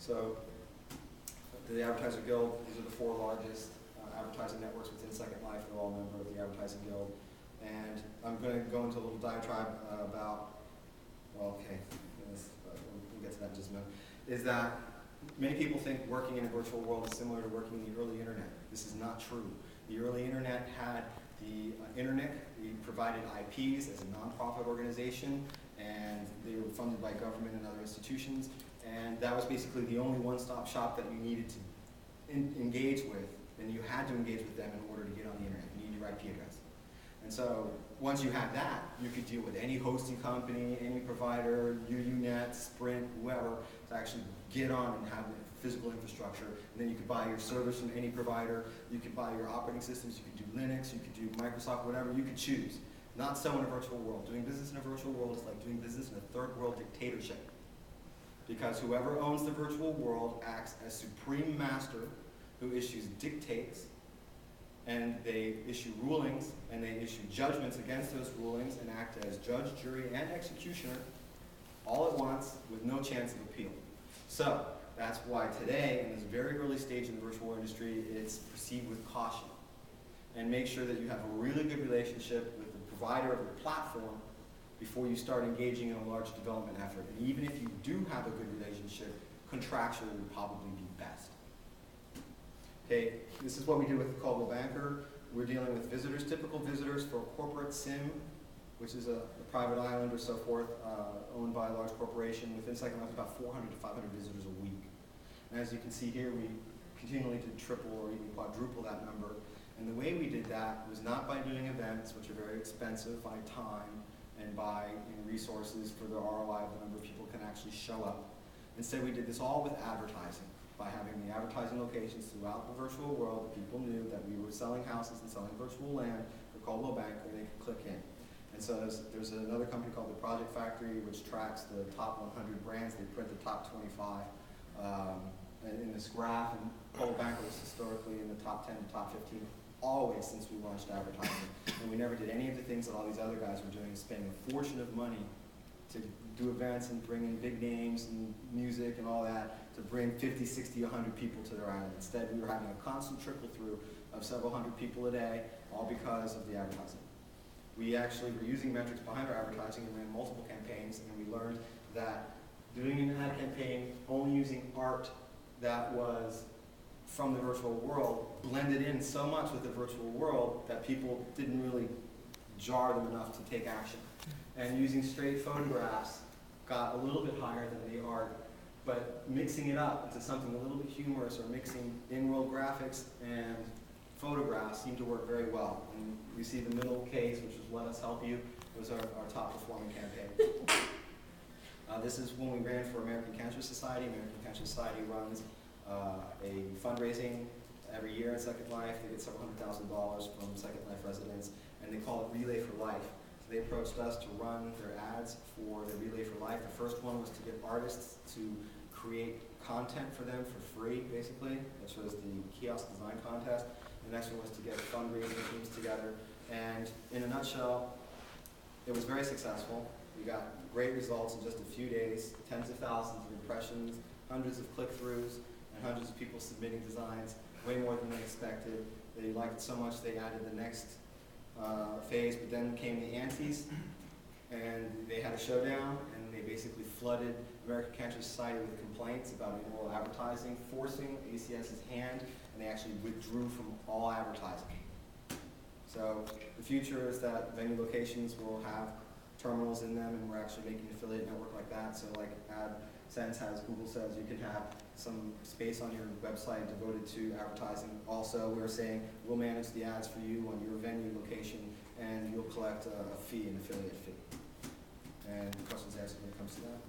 So the Advertiser Guild, these are the 4 largest advertising networks within Second Life. They're all a member of the Advertising Guild. And I'm going to go into a little diatribe about, well, okay, we'll get to that in just a minute, is that many people think working in a virtual world is similar to working in the early internet. This is not true. The early internet had the internet. We provided IPs as a nonprofit organization, and they were funded by government and other institutions. And that was basically the only one-stop shop that you needed to engage with, and you had to engage with them in order to get on the internet. You needed your IP address. And so once you had that, you could deal with any hosting company, any provider, UUNet, Sprint, whoever, to actually get on and have physical infrastructure. And then you could buy your servers from any provider. You could buy your operating systems. You could do Linux. You could do Microsoft, whatever you could choose. Not so in a virtual world. Doing business in a virtual world is like doing business in a third world dictatorship. Because whoever owns the virtual world acts as supreme master who issues dictates, and they issue rulings, and they issue judgments against those rulings, and act as judge, jury, and executioner all at once with no chance of appeal. So that's why today, in this very early stage in the virtual industry, it's proceed with caution. And make sure that you have a really good relationship with the provider of the platform before you start engaging in a large development effort. And even if you do have a good relationship, contractual would probably be best. Okay, this is what we do with Coldwell Banker. We're dealing with visitors, typical visitors for a corporate SIM, which is a private island or so forth, owned by a large corporation. Within Second Life, about 400 to 500 visitors a week. And as you can see here, we continually did triple or even quadruple that number. And the way we did that was not by doing events, which are very expensive by time and by resources for the ROI of the number of people can actually show up. Instead, we did this all with advertising, by having the advertising locations throughout the virtual world. People knew that we were selling houses and selling virtual land for Coldwell Banker, and they could click in. And so there's another company called the Project Factory, which tracks the top 100 brands. They print the top 25 in this graph, and Coldwell Banker was historically in the top 10 to top 15 always since we launched advertising. And we never did any of the things that all these other guys were doing, spending a fortune of money to do events and bring in big names and music and all that to bring 50, 60, 100 people to their island. Instead, we were having a constant trickle through of several hundred people a day, all because of the advertising. We actually were using metrics behind our advertising and ran multiple campaigns, and we learned that doing an ad campaign only using art that was from the virtual world blended in so much with the virtual world that people didn't really jar them enough to take action. And using straight photographs got a little bit higher than the art, but mixing it up into something a little bit humorous, or mixing in-world graphics and photographs seemed to work very well. And you see the middle case, which is Let Us Help You, was our top performing campaign. This is when we ran for American Cancer Society. American Cancer Society runs a fundraising every year at Second Life. They get several $100,000 from Second Life residents, and they call it Relay for Life. So they approached us to run their ads for the Relay for Life. The first one was to get artists to create content for them for free, basically, which was the kiosk design contest. The next one was to get fundraising teams together. And in a nutshell, it was very successful. We got great results in just a few days, tens of thousands of impressions, hundreds of click-throughs, and hundreds of people submitting designs, way more than they expected. They liked it so much they added the next phase, but then came the antes, and they had a showdown, and they basically flooded American Cancer Society with complaints about immoral advertising, forcing ACS's hand, and they actually withdrew from all advertising. So the future is that venue locations will have terminals in them, and we're actually making an affiliate network like that. So like AdSense has, Google says you can have some space on your website devoted to advertising. Also, we're saying we'll manage the ads for you on your venue location, and you'll collect a fee, an affiliate fee. And questions answered when it comes to that.